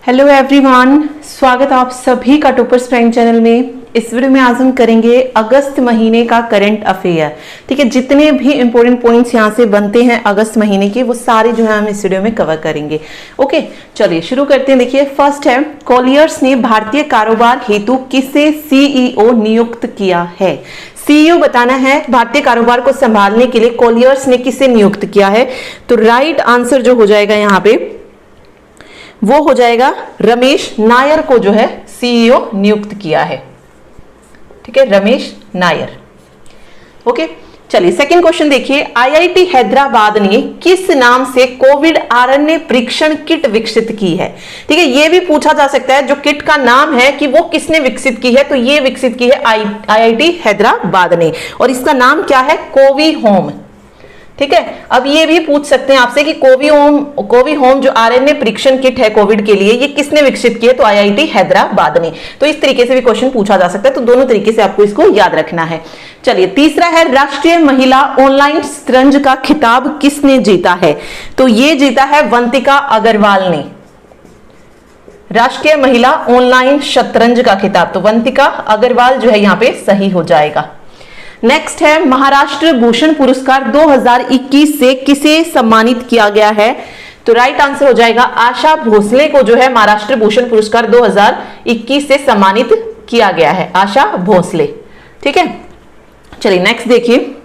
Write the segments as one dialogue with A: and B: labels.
A: Hello everyone, स्वागत है आप सभी का टॉपर्स प्राइम चैनल में। इस वीडियो में आज हम करेंगे अगस्त महीने का करंट अफेयर। ठीक है, जितने भी इंपॉर्टेंट पॉइंट्स यहाँ से बनते हैं अगस्त महीने के, वो सारे जो है हम इस वीडियो में कवर करेंगे। ओके, चलिए शुरू करते हैं। देखिए, फर्स्ट है, कॉलियर्स ने भारतीय कारोबार हेतु किसे सीईओ नियुक्त किया है। सीईओ बताना है, भारतीय कारोबार को संभालने के लिए कॉलियर्स ने किसे नियुक्त किया है। तो राइट आंसर जो हो जाएगा यहाँ पे वो हो जाएगा रमेश नायर को जो है सीईओ नियुक्त किया है। ठीक है, रमेश नायर। ओके, चलिए सेकंड क्वेश्चन देखिए, आईआईटी हैदराबाद ने किस नाम से कोविड आरएनए परीक्षण किट विकसित की है। ठीक है, यह भी पूछा जा सकता है जो किट का नाम है कि वो किसने विकसित की है। तो ये विकसित की है आईआईटी हैदराबाद ने, और इसका नाम क्या है, कोवी होम। ठीक है, अब ये भी पूछ सकते हैं आपसे कि कोवी होम जो आरएनए परीक्षण किट है कोविड के लिए, ये किसने विकसित की है। तो आईआईटी हैदराबाद ने। तो इस तरीके से भी क्वेश्चन पूछा जा सकता है, तो दोनों तरीके से आपको इसको याद रखना है। चलिए तीसरा है, राष्ट्रीय महिला ऑनलाइन शतरंज का खिताब किसने जीता है। तो ये जीता है वंतिका अग्रवाल ने, राष्ट्रीय महिला ऑनलाइन शतरंज का खिताब। तो वंतिका अग्रवाल जो है यहाँ पे सही हो जाएगा। नेक्स्ट है, महाराष्ट्र भूषण पुरस्कार 2021 से किसे सम्मानित किया गया है। तो राइट आंसर हो जाएगा आशा भोसले को जो है महाराष्ट्र भूषण पुरस्कार 2021 से सम्मानित किया गया है, आशा भोसले। ठीक है, चलिए नेक्स्ट देखिए।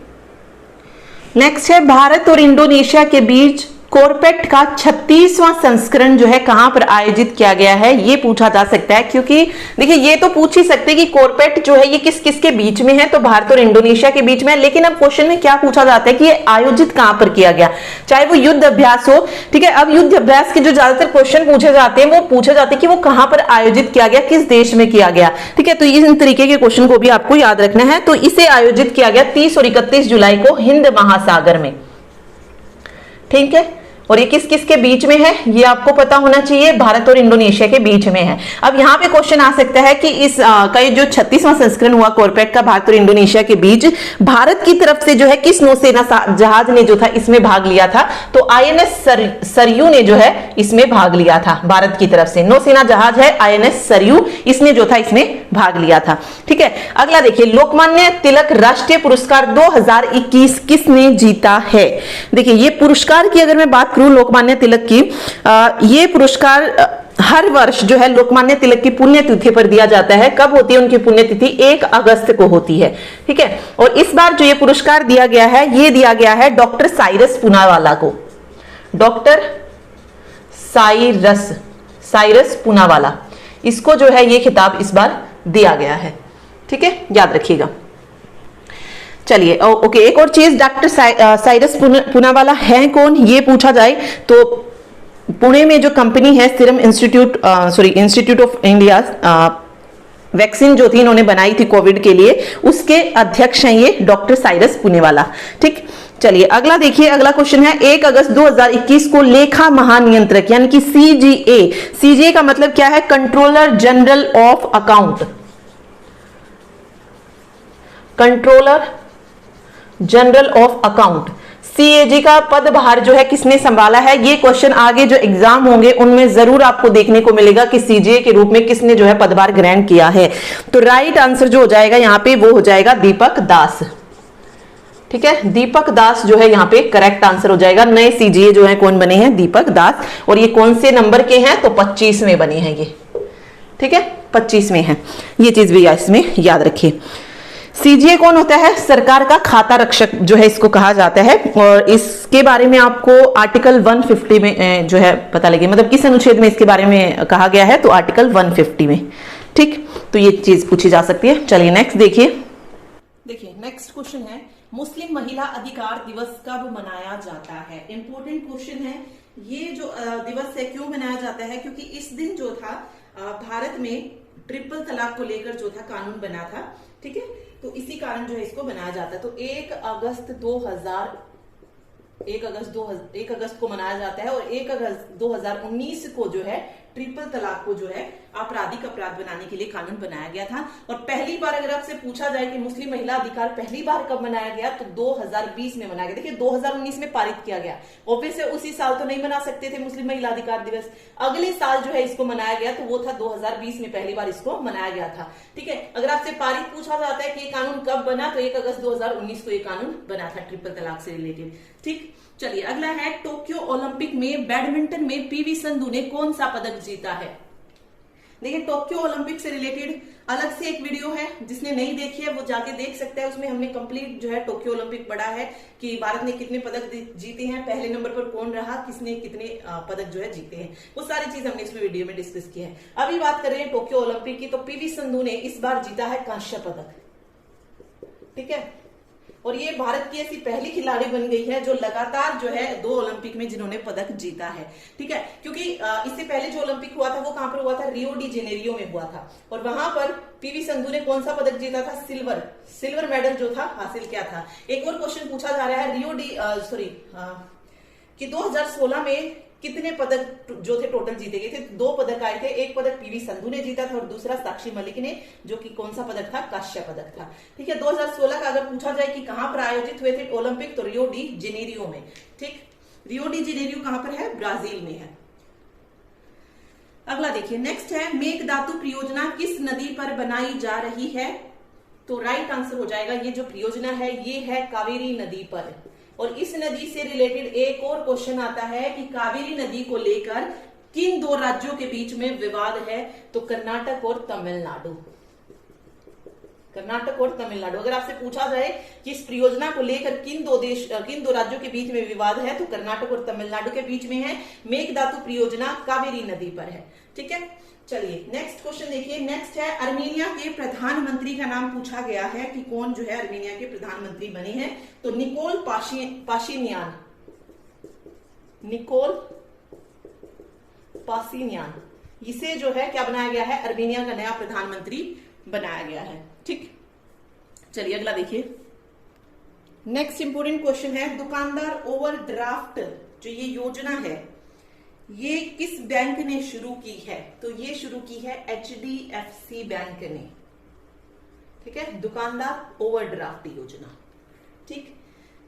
A: नेक्स्ट है, भारत और इंडोनेशिया के बीच कॉर्पेट का 36वां संस्करण जो है कहां पर आयोजित किया गया है, ये पूछा जा सकता है। क्योंकि देखिए, ये तो पूछ ही सकते हैं कि कॉर्पेट जो है ये किस किस के बीच में है। तो भारत और इंडोनेशिया के बीच में है, लेकिन अब क्वेश्चन में क्या पूछा जाता है कि ये आयोजित कहां पर किया गया, चाहे वो युद्ध अभ्यास हो। ठीक है, अब युद्ध अभ्यास के जो ज्यादातर क्वेश्चन पूछे जाते हैं वो पूछे जाते हैं कि वो कहां पर आयोजित किया गया, किस देश में किया गया। ठीक है, तो इन तरीके के क्वेश्चन को भी आपको याद रखना है। तो इसे आयोजित किया गया 30 और 31 जुलाई को हिंद महासागर में। ठीक है, और ये किस किस के बीच में है ये आपको पता होना चाहिए, भारत और इंडोनेशिया के बीच में है। अब यहाँ पे क्वेश्चन आ सकता है कि इस का जो 36वां संस्करण हुआ कॉर्पेट का भारत और इंडोनेशिया के बीच, भारत की तरफ से जो है किस नौसेना जहाज ने जो था इसमें भाग लिया था। तो आईएनएस सरयू ने जो है इसमें भाग लिया था। भारत की तरफ से नौसेना जहाज है आईएनएस सरयू, इसने जो था इसमें भाग लिया था। ठीक है, अगला देखिए, लोकमान्य तिलक राष्ट्रीय पुरस्कार 2021 किसने जीता है। देखिए, ये पुरस्कार की अगर मैं बात करूं लोकमान्य तिलक की, ये पुरस्कार हर वर्ष जो है लोकमान्य तिलक की पुण्यतिथि पर दिया जाता है। कब होती है उनकी पुण्यतिथि, 1 अगस्त को होती है। ठीक है, और इस बार जो ये पुरस्कार दिया गया है, ये दिया गया है डॉक्टर साइरस पूनावाला को। डॉक्टर साइरस पूनावाला, इसको जो है ये खिताब इस बार दिया गया है। ठीक है, याद रखिएगा। चलिए ओके, एक और चीज, डॉक्टर साइरस पूनावाला है कौन, ये पूछा जाए तो पुणे में जो कंपनी है serum institute of India, vaccine जो थी इन्होंने बनाई थी कोविड के लिए, उसके अध्यक्ष हैं ये डॉक्टर साइरस पूनावाला। ठीक, चलिए अगला देखिए, अगला क्वेश्चन है, 1 अगस्त 2021 को लेखा महानियंत्रक यानी कि सीजीए का मतलब क्या है, controller general of account, controller general of account, CAG का पदभार जो है किसने संभाला है। ये क्वेश्चन आगे जो एग्जाम होंगे उनमें जरूर आपको देखने को मिलेगा कि सीजीए के रूप में किसने जो है पदभार ग्रहण किया है। तो राइट आंसर जो हो जाएगा यहाँ पे वो हो जाएगा दीपक दास। ठीक है, दीपक दास जो है यहाँ पे करेक्ट आंसर हो जाएगा। नए सीजीए जो है कौन बने हैं, दीपक दास। और ये कौन से नंबर के हैं, तो 25वें बने हैं ये। ठीक है, 25वें हैं, ये चीज भी इसमें याद रखिए। सीजीए कौन होता है, सरकार का खाता रक्षक जो है इसको कहा जाता है। और इसके बारे में आपको आर्टिकल 150 में जो है पता लगे, मतलब किस अनुच्छेद में इसके बारे में कहा गया है, तो आर्टिकल 150 में। ठीक, तो ये चीज पूछी जा सकती है। चलिए नेक्स्ट देखिए। देखिए नेक्स्ट क्वेश्चन है, मुस्लिम महिला अधिकार दिवस कब मनाया जाता है। इंपॉर्टेंट क्वेश्चन है ये। जो दिवस है क्यों मनाया जाता है, क्योंकि इस दिन जो था भारत में ट्रिपल तलाक को लेकर जो था कानून बना था। ठीक है, तो इसी कारण जो है इसको बनाया जाता है। तो 1 अगस्त 1 अगस्त को मनाया जाता है और 1 अगस्त 2019 को जो है ट्रिपल तलाक को जो है आपराधिक अपराध बनाने के लिए कानून बनाया गया था। और पहली बार अगर आपसे पूछा जाए कि मुस्लिम महिला अधिकार पहली बार कब मनाया गया, तो 2020 में मनाया गया। देखिए 2019 में पारित किया गया, ऑब्वियस है उसी साल तो नहीं मना सकते थे मुस्लिम महिला अधिकार दिवस, अगले साल जो है इसको मनाया गया, तो वो था 2020 में पहली बार इसको मनाया गया था। ठीक है, अगर आपसे पारित पूछा जाता है कि ये कानून कब बना, तो 1 अगस्त 2019 को ये कानून बना था ट्रिपल तलाक से रिलेटेड। ठीक, चलिए अगला है टोक्यो ओलंपिक में बैडमिंटन में पीवी संधू ने कौन सा पदक जीता है। देखिए टोक्यो ओलंपिक से रिलेटेड अलग से एक वीडियो है, जिसने नहीं देखी है वो जाके देख सकता है। उसमें हमने कंप्लीट जो है टोक्यो ओलंपिक पढ़ा है कि भारत ने कितने पदक जीते हैं, पहले नंबर पर कौन रहा, किसने कितने पदक जो है जीते हैं, वो सारी चीज हमने इसमें वीडियो में डिस्कस की है। अभी बात कर रहे हैं टोक्यो ओलंपिक की, तो पीवी संधू ने इस बार जीता है कांस्य पदक। ठीक है, और ये भारत की ऐसी पहली खिलाड़ी बन गई है जो लगातार जो है 2 ओलंपिक में जिन्होंने पदक जीता है। ठीक है, क्योंकि इससे पहले जो ओलंपिक हुआ था वो कहां पर हुआ था, रियो डी जेनेरियो में हुआ था, और वहां पर पीवी संधू ने कौन सा पदक जीता था, सिल्वर मेडल जो था हासिल किया था। एक और क्वेश्चन पूछा जा रहा है कि 2016 में कितने पदक जो थे टोटल जीते गए थे, 2 पदक आए थे, एक पदक पीवी संधू ने जीता था और दूसरा साक्षी मलिक ने, जो कि कौन सा पदक था, कांस्य पदक था। ठीक है, 2016 का अगर पूछा जाए कि कहां पर आयोजित हुए थे ओलंपिक, तो रियो डी जेनेरियो में। ठीक, रियो डी जेनेरियो कहां पर है, ब्राजील में है। अगला देखिए, नेक्स्ट है मेघदातु परियोजना किस नदी पर बनाई जा रही है, तो राइट आंसर हो जाएगा ये जो परियोजना है ये है कावेरी नदी पर। और इस नदी से रिलेटेड एक और क्वेश्चन आता है कि कावेरी नदी को लेकर किन 2 राज्यों के बीच में विवाद है, तो कर्नाटक और तमिलनाडु। कर्नाटक और तमिलनाडु, अगर आपसे पूछा जाए कि इस परियोजना को लेकर किन दो राज्यों के बीच में विवाद है, तो कर्नाटक और तमिलनाडु के बीच में है। मेघदातु परियोजना कावेरी नदी पर है। ठीक है, चलिए नेक्स्ट क्वेश्चन देखिए। नेक्स्ट है अर्मेनिया के प्रधानमंत्री का नाम पूछा गया है कि कौन जो है अर्मेनिया के प्रधानमंत्री बने हैं, तो निकोल पाशिनियान, इसे जो है क्या बनाया गया है, अर्मेनिया का नया प्रधानमंत्री बनाया गया है। ठीक, चलिए अगला देखिए। नेक्स्ट इंपोर्टेंट क्वेश्चन है दुकानदार ओवरड्राफ्ट जो ये योजना है ये किस बैंक ने शुरू की है, तो ये शुरू की है HDFC बैंक ने। ठीक है, दुकानदार ओवरड्राफ्ट योजना। ठीक,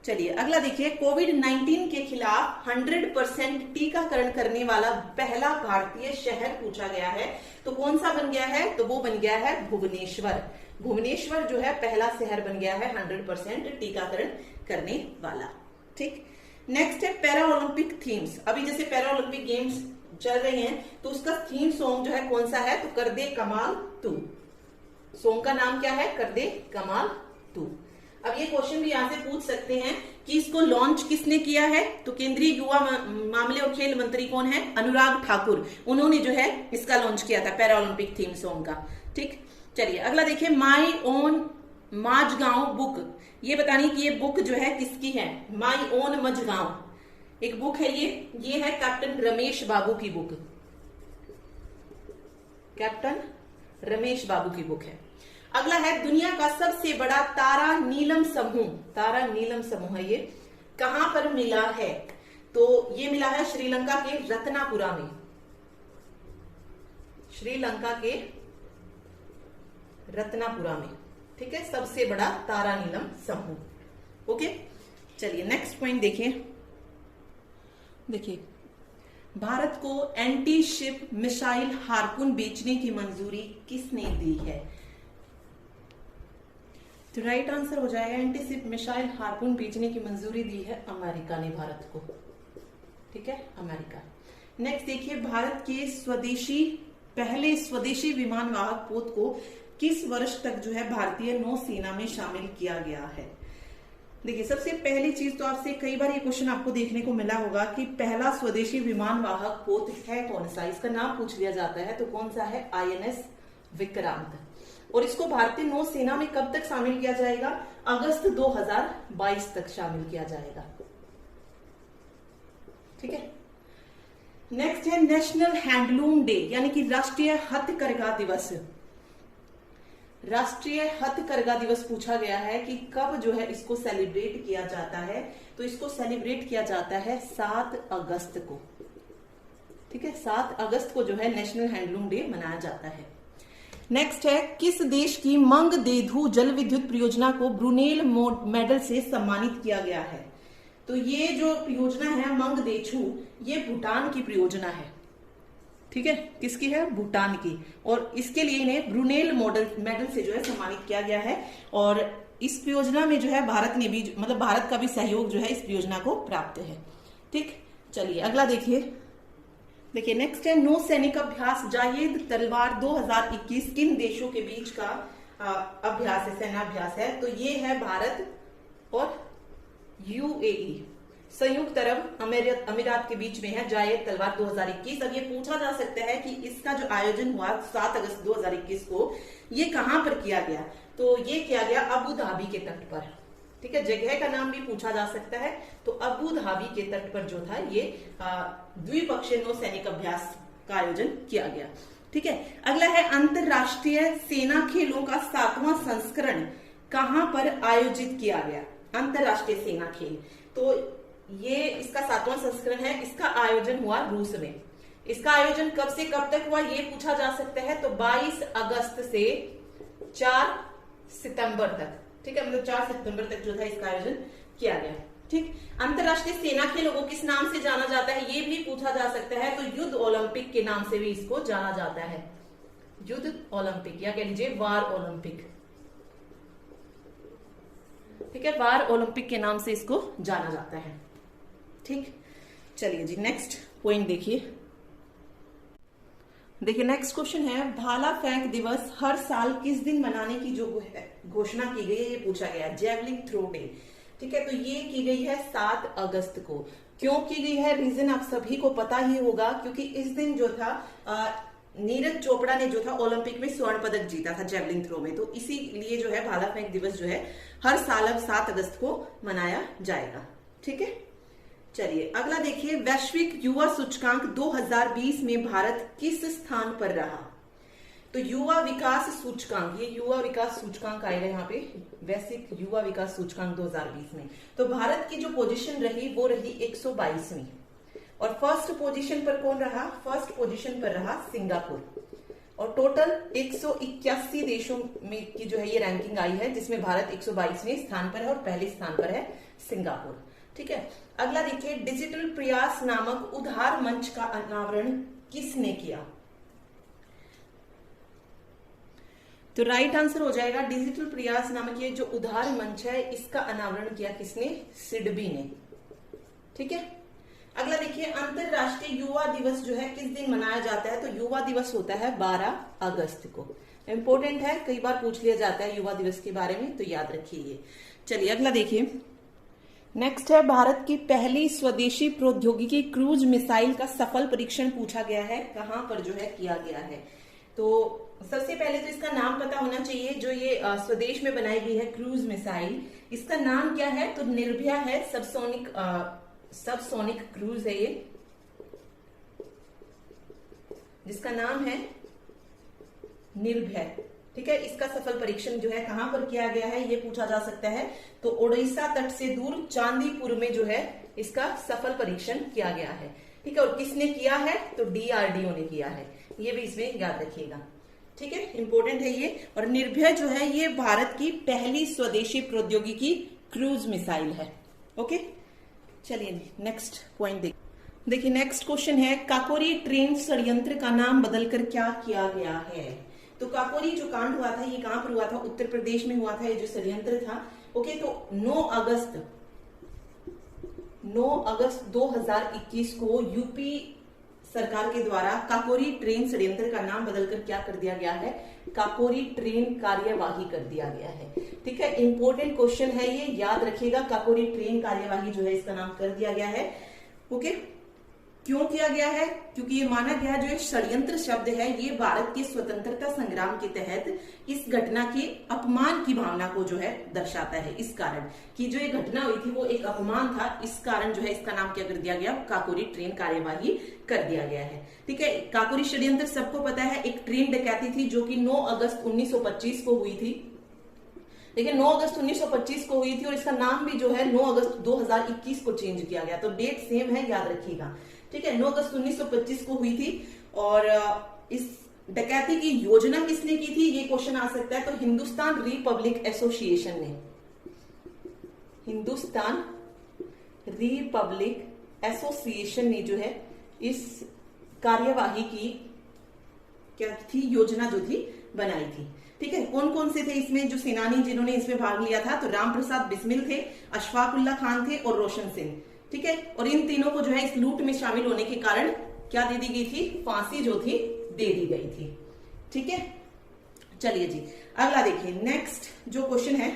A: चलिए अगला देखिए। कोविड-19 के खिलाफ 100% टीकाकरण करने वाला पहला भारतीय शहर पूछा गया है, तो कौन सा बन गया है, तो वो बन गया है भुवनेश्वर। भुवनेश्वर जो है पहला शहर बन गया है 100% टीकाकरण करने वाला। ठीक, नेक्स्ट है पैरा ओलंपिक थीम्स। अभी जैसे पैरा ओलंपिक गेम्स चल रही हैं, तो उसका थीम सॉन्ग जो है कौन सा है, तो कर दे कमाल तू। सॉन्ग का नाम क्या है, कर दे कमाल तू। अब ये क्वेश्चन भी यहां से पूछ सकते हैं कि इसको लॉन्च किसने किया है, तो केंद्रीय युवा मामले और खेल मंत्री कौन है, अनुराग ठाकुर, उन्होंने जो है इसका लॉन्च किया था पैरा ओलंपिक थीम सॉन्ग का। ठीक, चलिए अगला देखिए। माई ओन माझगांव बुक, ये बतानी कि ये बुक जो है किसकी है, माई ओन मझगांव एक बुक है, ये है कैप्टन रमेश बाबू की बुक, कैप्टन रमेश बाबू की बुक है। अगला है दुनिया का सबसे बड़ा तारा नीलम समूह है, ये कहां पर मिला है, तो ये मिला है श्रीलंका के रत्नापुरा में, श्रीलंका के रत्नापुरा में। ठीक है, सबसे बड़ा तारा नीलम समूह। ओके, चलिए नेक्स्ट पॉइंट देखिए। भारत को एंटी शिप मिसाइल हार्पून बेचने की मंजूरी किसने दी है, तो राइट आंसर हो जाएगा एंटी शिप मिसाइल हार्पून बेचने की मंजूरी दी है अमेरिका ने भारत को। ठीक है, अमेरिका। नेक्स्ट देखिए। भारत के पहले स्वदेशी विमान वाहक पोत को किस वर्ष तक जो है भारतीय नौसेना में शामिल किया गया है। देखिए सबसे पहली चीज तो आपसे कई बार ये क्वेश्चन आपको देखने को मिला होगा कि पहला स्वदेशी विमान वाहक पोत है कौन सा, इसका नाम पूछ लिया जाता है, तो कौन सा है, INS विक्रांत। और इसको भारतीय नौसेना में कब तक शामिल किया जाएगा, अगस्त 2022 तक शामिल किया जाएगा। ठीक है, नेक्स्ट है नेशनल हैंडलूम डे यानी कि राष्ट्रीय हथकरघा दिवस राष्ट्रीय हथकरघा दिवस पूछा गया है कि कब जो है इसको सेलिब्रेट किया जाता है। तो इसको सेलिब्रेट किया जाता है 7 अगस्त को। ठीक है, 7 अगस्त को जो है नेशनल हैंडलूम डे मनाया जाता है। नेक्स्ट है, किस देश की मंगदेधु जल विद्युत परियोजना को ब्रुनेल मेडल से सम्मानित किया गया है? तो ये जो परियोजना है मंगदेछू, ये भूटान की परियोजना है। ठीक है, किसकी है? भूटान की। और इसके लिए इन्हें ब्रुनेल मेडल से जो है सम्मानित किया गया है। और इस परियोजना में जो है भारत ने भी, मतलब भारत का भी सहयोग जो है इस परियोजना को प्राप्त है। ठीक, चलिए अगला देखिए नेक्स्ट है, नौ सैनिक अभ्यास जायेद तलवार 2021 किन देशों के बीच का अभ्यास है, सेनाभ्यास है? तो ये है भारत और यूएई, संयुक्त अरब अमीरात के बीच में है जायेद तलवार 2021। अब ये पूछा जा सकता है कि इसका जो आयोजन हुआ 7 अगस्त 2021 को, ये कहां पर किया गया? तो ये किया गया अबू धाबी के तट पर। ठीक है, जगह का नाम भी पूछा जा सकता है। तो अबू धाबी के तट पर जो था ये द्विपक्षीय नौ सैनिक अभ्यास का आयोजन किया गया। ठीक है, अगला है, अंतरराष्ट्रीय सेना खेलों का 7वां संस्करण कहां पर आयोजित किया गया? अंतरराष्ट्रीय सेना खेल, तो ये इसका 7वां संस्करण है। इसका आयोजन हुआ रूस में। इसका आयोजन कब से कब तक हुआ ये पूछा जा सकता है। तो 22 अगस्त से 4 सितंबर तक। ठीक है, मतलब 4 सितंबर तक जो था इसका आयोजन किया गया। ठीक, अंतरराष्ट्रीय सेना खेलों को किस नाम से जाना जाता है ये भी पूछा जा सकता है। तो युद्ध ओलंपिक के नाम से भी इसको जाना जाता है, युद्ध ओलंपिक, या कह लीजिए वार ओलंपिक। ठीक है, वार ओलंपिक के नाम से इसको जाना जाता है। ठीक, चलिए जी नेक्स्ट पॉइंट देखिए नेक्स्ट क्वेश्चन है, भाला फेंक दिवस हर साल किस दिन मनाने की जो घोषणा की गई है ये पूछा गया है? Javelin throw day. ठीक है, तो ये की गई है 7 अगस्त को। क्यों की गई है? रीजन आप सभी को पता ही होगा, क्योंकि इस दिन जो था नीरज चोपड़ा ने जो था ओलंपिक में स्वर्ण पदक जीता था जेवलिन थ्रो में। तो इसीलिए जो है भाला फेंक दिवस जो है हर साल अब 7 अगस्त को मनाया जाएगा। ठीक है, चलिए अगला देखिए, वैश्विक युवा सूचकांक 2020 में भारत किस स्थान पर रहा? तो युवा विकास सूचकांक, ये युवा विकास सूचकांक आएगा यहाँ पे, वैश्विक युवा विकास सूचकांक 2020 में। तो भारत की जो पोजीशन रही वो रही 122वीं। और फर्स्ट पोजीशन पर कौन रहा? फर्स्ट पोजीशन पर रहा सिंगापुर। और टोटल 181 देशों में की जो है ये रैंकिंग आई है, जिसमें भारत 122वें स्थान पर है और पहले स्थान पर है सिंगापुर। ठीक है, अगला देखिए, डिजिटल प्रयास नामक उधार मंच का अनावरण किसने किया? तो राइट आंसर हो जाएगा डिजिटल प्रयास नामक ये जो उधार मंच है इसका अनावरण किया किसने? सिडबी ने। ठीक है, अगला देखिए, अंतरराष्ट्रीय युवा दिवस जो है किस दिन मनाया जाता है? तो युवा दिवस होता है 12 अगस्त को। इंपॉर्टेंट है, कई बार पूछ लिया जाता है युवा दिवस के बारे में, तो याद रखिए ये। चलिए अगला देखिए, नेक्स्ट है, भारत की पहली स्वदेशी प्रौद्योगिकी क्रूज मिसाइल का सफल परीक्षण पूछा गया है, कहां पर जो है किया गया है? तो सबसे पहले तो इसका नाम पता होना चाहिए। जो ये स्वदेश में बनाई गई है क्रूज मिसाइल, इसका नाम क्या है? तो निर्भया है, सबसोनिक क्रूज है ये, जिसका नाम है निर्भय। ठीक है, इसका सफल परीक्षण जो है कहां पर किया गया है ये पूछा जा सकता है। तो ओडिशा तट से दूर चांदीपुर में जो है इसका सफल परीक्षण किया गया है। ठीक है, और किसने किया है? तो डीआरडीओ ने किया है, ये भी इसमें याद रखिएगा। ठीक है, इंपॉर्टेंट है ये। और निर्भय जो है ये भारत की पहली स्वदेशी प्रौद्योगिकी क्रूज मिसाइल है। ओके, चलिए नेक्स्ट पॉइंट देखिए नेक्स्ट क्वेश्चन है, काकोरी ट्रेन षड्यंत्र का नाम बदलकर क्या किया गया है? तो काकोरी जो कांड हुआ था ये कहां पर हुआ था? उत्तर प्रदेश में हुआ था ये जो षड्यंत्र था। ओके, तो 9 अगस्त 2021 को यूपी सरकार के द्वारा काकोरी ट्रेन षड्यंत्र का नाम बदलकर क्या कर दिया गया है? काकोरी ट्रेन कार्यवाही कर दिया गया है। ठीक है, इंपॉर्टेंट क्वेश्चन है ये, याद रखिएगा। काकोरी ट्रेन कार्यवाही जो है इसका नाम कर दिया गया है। ओके, क्यों किया गया है? क्योंकि ये माना गया जो षड्यंत्र शब्द है ये भारत के स्वतंत्रता संग्राम के तहत इस घटना के अपमान की भावना को जो है दर्शाता है। इस कारण कि जो ये घटना हुई थी वो एक अपमान था, इस कारण जो है इसका नाम क्या कर दिया गया? काकोरी ट्रेन कार्यवाही कर दिया गया है। ठीक है, काकोरी षड्यंत्र सबको पता है, एक ट्रेन डकैती थी जो कि 9 अगस्त 1925 को हुई थी। देखिए 9 अगस्त 1925 को हुई थी और इसका नाम भी जो है 9 अगस्त 2021 को चेंज किया गया, तो डेट सेम है, याद रखिएगा। ठीक है, 9 अगस्त 1925 को हुई थी और इस डकैती की योजना किसने की थी ये क्वेश्चन आ सकता है। तो हिंदुस्तान रिपब्लिक एसोसिएशन ने, हिंदुस्तान रिपब्लिक एसोसिएशन ने जो है इस कार्यवाही की क्या थी, योजना जो थी बनाई थी। ठीक है, कौन कौन से थे इसमें जो सेनानी जिन्होंने इसमें भाग लिया था? तो राम प्रसाद बिस्मिल थे, अशफाकुल्ला खान थे और रोशन सिंह। ठीक है, और इन तीनों को जो है इस लूट में शामिल होने के कारण क्या दे दी गई थी? फांसी जो थी दे दी गई थी। ठीक है, चलिए जी अगला देखिए, नेक्स्ट जो क्वेश्चन है,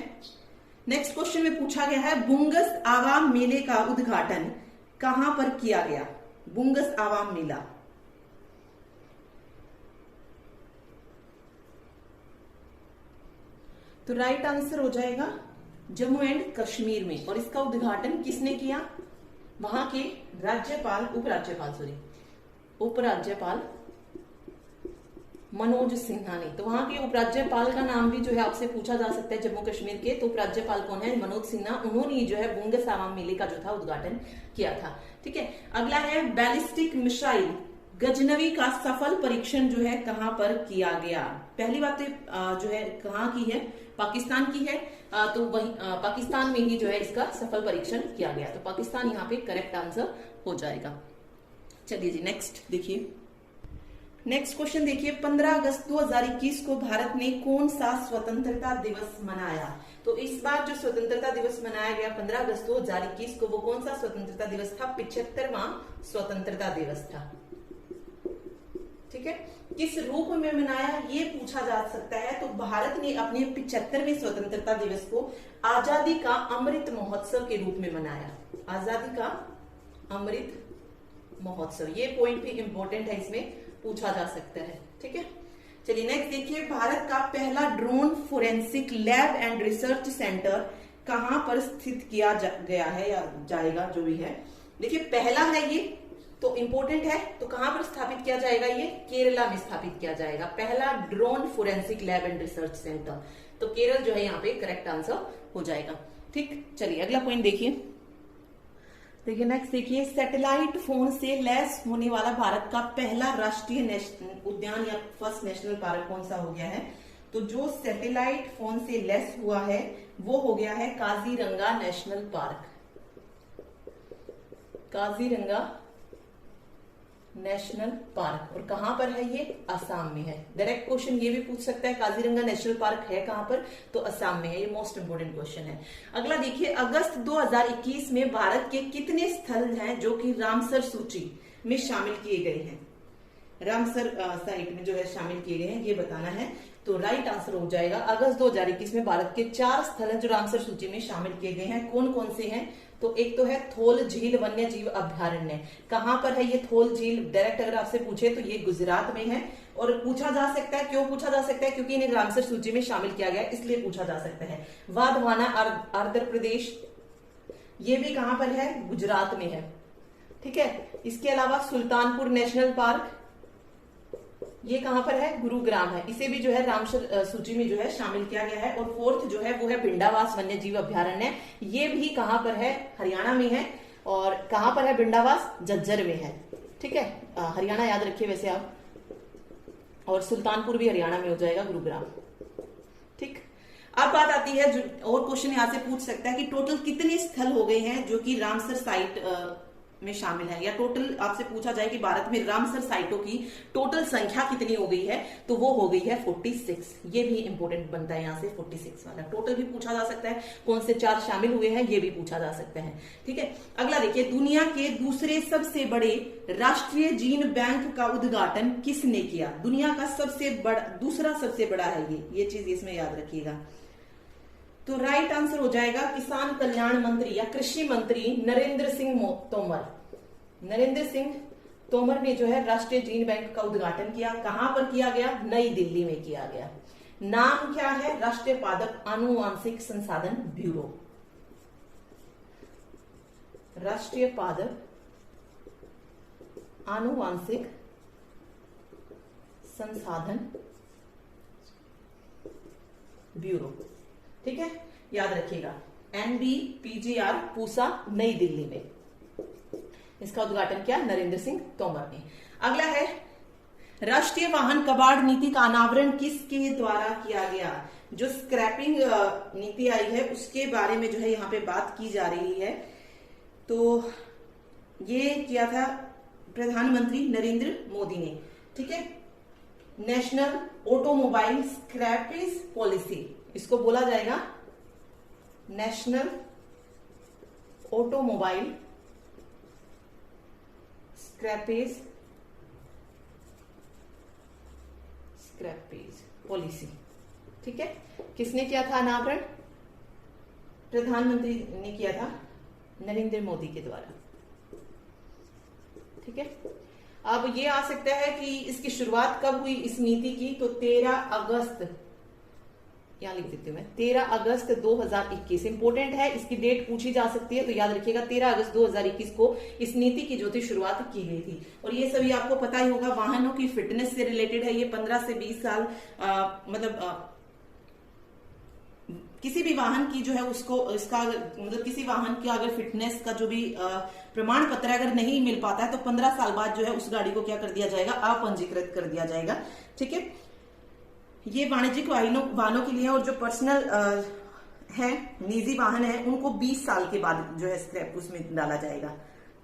A: नेक्स्ट क्वेश्चन में पूछा गया है बुंगस आवाम मेले का उद्घाटन कहां पर किया गया? बुंगस आवाम मेला तो राइट आंसर हो जाएगा जम्मू एंड कश्मीर में। और इसका उद्घाटन किसने किया? वहां के राज्यपाल, उपराज्यपाल मनोज सिन्हा ने। तो वहां के उपराज्यपाल का नाम भी जो है आपसे पूछा जा सकता है जम्मू कश्मीर के, तो उपराज्यपाल कौन है? मनोज सिन्हा। उन्होंने जो है बुंगस आवाम मेले का जो था उद्घाटन किया था। ठीक है, अगला है बैलिस्टिक मिसाइल गजनवी का सफल परीक्षण जो है कहां पर किया गया? पहली बात तो जो है कहां की है? पाकिस्तान की है। तो वही पाकिस्तान में ही जो है इसका सफल परीक्षण किया गया, तो पाकिस्तान यहाँ पे करेक्ट आंसर हो जाएगा। चलिए जी नेक्स्ट देखिए, नेक्स्ट क्वेश्चन देखिए, 15 अगस्त 2021 को भारत ने कौन सा स्वतंत्रता दिवस मनाया? तो इस बार जो स्वतंत्रता दिवस मनाया गया 15 अगस्त 2021 को, वो कौन सा स्वतंत्रता दिवस था? 75वां स्वतंत्रता दिवस था। ठीक है, किस रूप में मनाया ये पूछा जा सकता है। तो भारत ने अपने 75वें स्वतंत्रता दिवस को आजादी का अमृत महोत्सव के रूप में मनाया। आजादी का अमृत महोत्सव, ये पॉइंट भी इंपॉर्टेंट है, इसमें पूछा जा सकता है। ठीक है, चलिए नेक्स्ट देखिए, भारत का पहला drone forensic lab and research centre कहां पर स्थित किया गया है या जाएगा, जो भी है। देखिए पहला है ये, तो इंपॉर्टेंट है, तो कहां पर स्थापित किया जाएगा? ये केरला में स्थापित किया जाएगा, पहला drone forensic lab and research centre. तो केरल जो है यहाँ पे करेक्ट आंसर हो जाएगा। ठीक, चलिए अगला पॉइंट देखिए, नेक्स्ट देखिए, सैटेलाइट फोन से लैस होने वाला भारत का पहला राष्ट्रीय उद्यान या फर्स्ट नेशनल पार्क कौन सा हो गया है? तो जो सैटेलाइट फोन से लैस हुआ है वो हो गया है Kaziranga national park. Kaziranga national park, और कहां पर है ये? असम में है। डायरेक्ट क्वेश्चन ये भी पूछ सकता है काजीरंगा नेशनल पार्क है कहां पर? तो असम में है, ये मोस्ट इंपोर्टेंट क्वेश्चन है। अगला देखिए, अगस्त 2021 में भारत के कितने स्थल हैं जो कि रामसर सूची में शामिल किए गए हैं? रामसर साइट में जो है शामिल किए गए हैं, ये बताना है। तो राइट आंसर हो जाएगा अगस्त 2021 में भारत के 4 स्थल हैं जो रामसर सूची में शामिल किए गए हैं। कौन कौन से हैं? तो एक तो है थोल झील वन्य जीव अभ्यारण्य। कहां पर है ये थोल झील? डायरेक्ट अगर आपसे पूछे तो ये गुजरात में है। और पूछा जा सकता है, क्यों पूछा जा सकता है? क्योंकि इन्हें रामसर सूची में शामिल किया गया इसलिए पूछा जा सकता है। वाधवाना आंध्र प्रदेश, ये भी कहां पर है? गुजरात में है। ठीक है, इसके अलावा सुल्तानपुर नेशनल पार्क, ये कहां पर है? गुरुग्राम है। इसे भी जो है रामसर सूची में जो है शामिल किया गया है। और फोर्थ जो है वो है भिंडावास वन्य जीव अभ्यारण्य, ये भी कहां पर है? हरियाणा में है। और कहां पर है भिंडावास? झज्जर में है। ठीक है, हरियाणा याद रखिए वैसे आप, और सुल्तानपुर भी हरियाणा में हो जाएगा, गुरुग्राम। ठीक, अब बात आती है जो और क्वेश्चन यहां से पूछ सकता है कि टोटल कितने स्थल हो गए हैं जो कि रामसर साइट में शामिल है, या टोटल आपसे पूछा जाए कि भारत में रामसर साइटों की टोटल संख्या कितनी हो गई है, तो वो हो गई है 46। ये भी इंपॉर्टेंट बनता है यहाँ से 46 वाला। टोटल भी पूछा जा सकता है, कौन से 4 शामिल हुए हैं ये भी पूछा जा सकता है। ठीक है, अगला देखिए, दुनिया के दूसरे सबसे बड़े राष्ट्रीय जीन बैंक का उद्घाटन किसने किया? दुनिया का सबसे बड़ा, दूसरा सबसे बड़ा है ये चीज इसमें याद रखिएगा। तो राइट आंसर हो जाएगा किसान कल्याण मंत्री या कृषि मंत्री नरेंद्र सिंह तोमर। नरेंद्र सिंह तोमर ने जो है राष्ट्रीय जीन बैंक का उद्घाटन किया। कहां पर किया गया? नई दिल्ली में किया गया। नाम क्या है? राष्ट्रीय पादप आनुवांशिक संसाधन ब्यूरो। राष्ट्रीय पादप आनुवांशिक संसाधन ब्यूरो। ठीक है, याद रखिएगा, NBPGR पूसा, नई दिल्ली में। इसका उद्घाटन किया नरेंद्र सिंह तोमर ने। अगला है राष्ट्रीय वाहन कबाड़ नीति का अनावरण किसके द्वारा किया गया? जो स्क्रैपिंग नीति आई है उसके बारे में जो है यहाँ पे बात की जा रही है। तो ये किया था प्रधानमंत्री नरेंद्र मोदी ने। ठीक है, नेशनल ऑटोमोबाइल स्क्रैपेज पॉलिसी, इसको बोला जाएगा नेशनल ऑटोमोबाइल स्क्रैपेज पॉलिसी। ठीक है, किसने किया था अनावरण? प्रधानमंत्री ने किया था, नरेंद्र मोदी के द्वारा। ठीक है, अब ये आ सकता है कि इसकी शुरुआत कब हुई इस नीति की? तो 13 अगस्त, यहां लिख देती हूं मैं, 13 अगस्त 2021। इंपोर्टेंट है, इसकी डेट पूछी जा सकती है, तो याद रखिएगा 13 अगस्त 2021 को इस नीति की जो थी शुरुआत की गई थी। और ये सभी आपको पता ही होगा, वाहनों की फिटनेस से रिलेटेड है। ये 15 से 20 साल किसी भी वाहन की जो है उसको, इसका मतलब किसी वाहन की अगर फिटनेस का जो भी प्रमाण पत्र अगर नहीं मिल पाता है तो 15 साल बाद जो है उस गाड़ी को क्या कर दिया जाएगा? अपंजीकृत कर दिया जाएगा। ठीक है, ये वाणिज्यिक वाहनों के लिए, और जो पर्सनल है, निजी वाहन है, उनको 20 साल के बाद जो है स्क्रैप उसमें डाला जाएगा।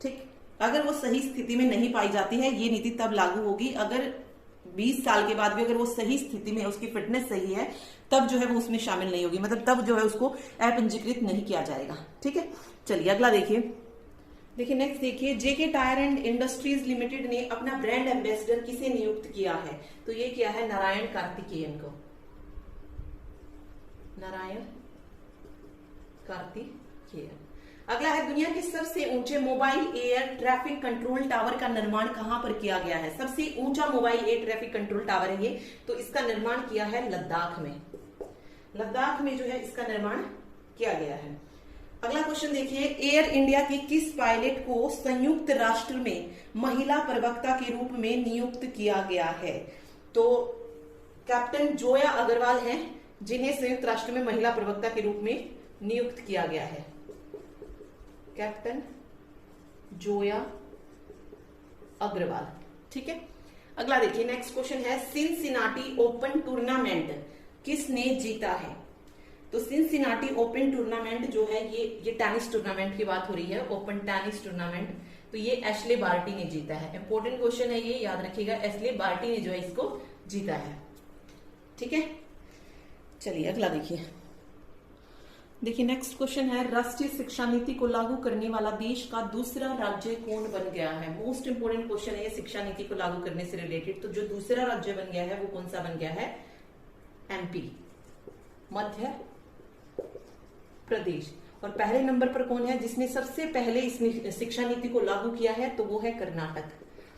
A: ठीक, अगर वो सही स्थिति में नहीं पाई जाती है, ये नीति तब लागू होगी अगर 20 साल के बाद भी अगर वो सही स्थिति में, उसकी फिटनेस सही है, तब जो है वो उसमें शामिल नहीं होगी, मतलब तब जो है उसको अपंजीकृत नहीं किया जाएगा। ठीक है, चलिए अगला देखिए नेक्स्ट देखिए, जेके टायर एंड इंडस्ट्रीज लिमिटेड ने अपना ब्रांड एम्बेसडर किसे नियुक्त किया है? तो ये किया है नारायण कार्तिकेयन को। नारायण कार्तिकेयन। अगला है, दुनिया के सबसे ऊंचे mobile air traffic control tower का निर्माण कहां पर किया गया है? सबसे ऊंचा mobile air traffic control tower है ये, तो इसका निर्माण किया है लद्दाख में। लद्दाख में जो है इसका निर्माण किया गया है। अगला क्वेश्चन देखिए, एयर इंडिया के किस पायलट को संयुक्त राष्ट्र में महिला प्रवक्ता के रूप में नियुक्त किया गया है? तो कैप्टन जोया अग्रवाल हैं, जिन्हें संयुक्त राष्ट्र में महिला प्रवक्ता के रूप में नियुक्त किया गया है। कैप्टन जोया अग्रवाल। ठीक है, अगला देखिए नेक्स्ट क्वेश्चन है, सिनसिनाटी ओपन टूर्नामेंट किसने जीता है? तो सिनसिनाटी ओपन टूर्नामेंट जो है ये टेनिस टूर्नामेंट की बात हो रही है, ओपन टेनिस टूर्नामेंट, तो ये एशले बार्टी ने जीता है। इंपॉर्टेंट क्वेश्चन है ये, याद रखिएगा, एशले बार्टी ने जो है इसको जीता है। ठीक है, चलिए अगला देखिए नेक्स्ट क्वेश्चन है, राष्ट्रीय शिक्षा नीति को लागू करने वाला देश का दूसरा राज्य कौन बन गया है? मोस्ट इंपोर्टेंट क्वेश्चन है ये शिक्षा नीति को लागू करने से रिलेटेड। तो जो दूसरा राज्य बन गया है वो कौन सा बन गया है? MP, मध्य प्रदेश। और पहले नंबर पर कौन है जिसने सबसे पहले इस शिक्षा नीति को लागू किया है? तो वो है कर्नाटक।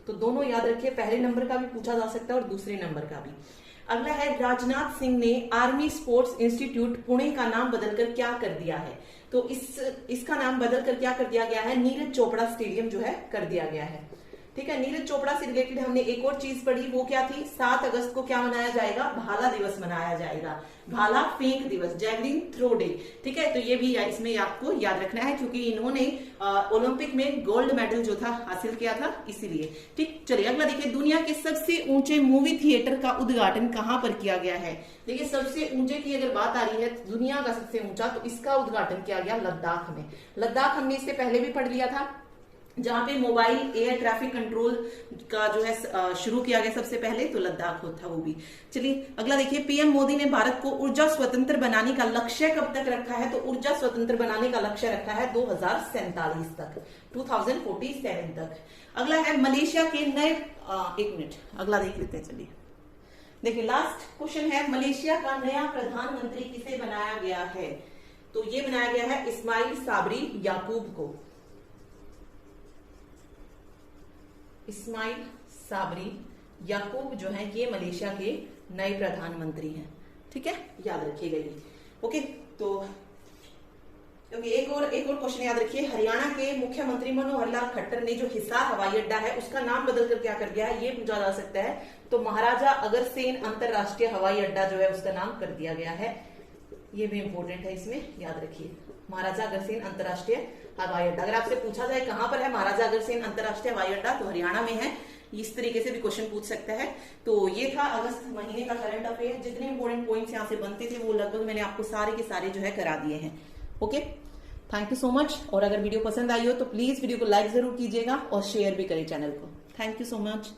A: तो दोनों याद रखिए, पहले नंबर का भी पूछा जा सकता है और दूसरे नंबर का भी। अगला है, राजनाथ सिंह ने आर्मी स्पोर्ट्स इंस्टीट्यूट पुणे का नाम बदलकर क्या कर दिया है? तो इसका नाम बदलकर क्या कर दिया गया है? नीरज चोपड़ा स्टेडियम जो है कर दिया गया है। ठीक है, नीरज चोपड़ा से रिलेटेड हमने एक और चीज पढ़ी, वो क्या थी? 7 अगस्त को क्या मनाया जाएगा? भाला दिवस मनाया जाएगा, भाला फेंक दिवस, जैवलिन थ्रो डे। ठीक है, तो ये भी इसमें आपको याद रखना है, क्योंकि इन्होंने ओलंपिक में गोल्ड मेडल जो था हासिल किया था, इसीलिए। ठीक, चलिए अगला देखिए, दुनिया के सबसे ऊंचे मूवी थिएटर का उद्घाटन कहां पर किया गया है? देखिए, सबसे ऊंचे की अगर बात आ रही है, दुनिया का सबसे ऊंचा, तो इसका उद्घाटन किया गया लद्दाख में। लद्दाख हमने इससे पहले भी पढ़ लिया था, जहां पे मोबाइल एयर ट्रैफिक कंट्रोल का जो है शुरू किया गया सबसे पहले, तो लद्दाख था वो भी। चलिए अगला देखिए, पीएम मोदी ने भारत को ऊर्जा स्वतंत्र बनाने का लक्ष्य कब तक रखा है? तो ऊर्जा स्वतंत्र बनाने का लक्ष्य रखा है 2047 तक, 2047 तक। अगला है, मलेशिया के नए, एक मिनट अगला देख लेते हैं। चलिए देखिए, लास्ट क्वेश्चन है, मलेशिया का नया प्रधानमंत्री किसे बनाया गया है? तो ये बनाया गया है इस्माइल साबरी याकूब को। इस्माइल साबरी याकूब जो है ये मलेशिया के नए प्रधानमंत्री हैं। ठीक है, याद रखिएगा ये। ओके, तो क्योंकि एक और क्वेश्चन याद रखिए, हरियाणा के मुख्यमंत्री मनोहर लाल खट्टर ने जो हिसार हवाई अड्डा है उसका नाम बदलकर क्या कर दिया है, ये पूछा जा सकता है। तो महाराजा अग्रसेन अंतरराष्ट्रीय हवाई अड्डा जो है उसका नाम कर दिया गया है। ये भी इंपॉर्टेंट है, इसमें याद रखिए, महाराजा अग्रसेन अंतरराष्ट्रीय हवाई अड्डा। अगर आपसे पूछा जाए कहां पर है महाराजा अग्रसेन अंतरराष्ट्रीय हवाई अड्डा, तो हरियाणा में है। इस तरीके से भी क्वेश्चन पूछ सकता है। तो ये था अगस्त महीने का करंट अफेयर। जितने इंपॉर्टेंट पॉइंट्स यहाँ से बनते थे वो लगभग मैंने आपको सारे के सारे जो है करा दिए हैं। Okay, thank you so much. और अगर वीडियो पसंद आई हो तो प्लीज वीडियो को लाइक जरूर कीजिएगा और शेयर भी करें चैनल को। Thank you so much.